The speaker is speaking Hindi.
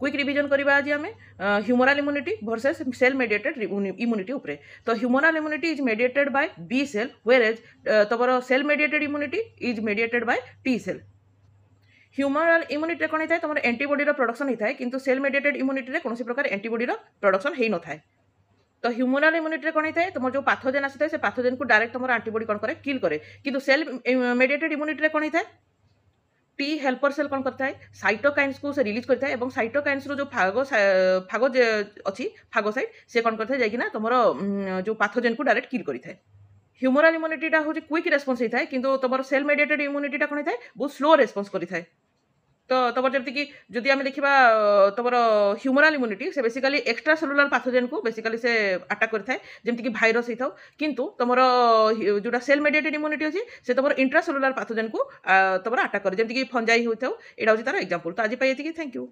क्विक रिविजन करबा आज आमे humoral immunity versus cell mediated immunity उपरे। तो humoral immunity is mediated by B cell whereas तमरो cell mediated immunity is mediated by T cell. Humoral immunity कौन होता है तुम एंटीबॉडी प्रोडक्शन होता है किंतु सेल मेडिएटेड इम्यूनिटी कौन प्रकार एंटीबॉडी प्रोडक्शन हो न थाए। तो ह्यूमरल इम्यूनिटी कौन होता है तुम जो पाथोजेन आसी से पाथोजेन को डायरेक्ट तुम एंटीबॉडी कौन करे किल करे किंतु सेल मेडिएटेड इम्यूनिटी कौन होता है टी हेल्पर सेल कौन करता है साइटोकाइन्स को से रिलीज करता है और साइटोकाइन्स जो फागो अच्छी फागोसाइट से कौन करता है जाइकिना तुम जो पाथोजेन को डायरेक्ट किल करता है। ह्यूमरल इम्यूनिटीटा हूँ क्विक रेस्पॉन्स होता है किंतु तुम सेल मेडिएटेड इम्यूनिटीटा कौन होता है बहुत स्लो रेस्पॉन्स करता है। तो तुम जमीक जदि आम देखा तुम ह्यूमरल इम्यूनिटी से बेसिकली एक्सट्रा सेलुलर पाथोजेन को बेसिकली से अटाक करता है जमीक भाइरस होता हो किंतु तुम जोटा सेल मेडिएटेड इम्यूनिटी अच्छी से तुम इंट्रा सेलुलर पाथोजेन को तुम अटाक करे जमीक फंजाई होता हो यहाँ हूँ तार एग्जांपल। तो आज ये थैंक यू।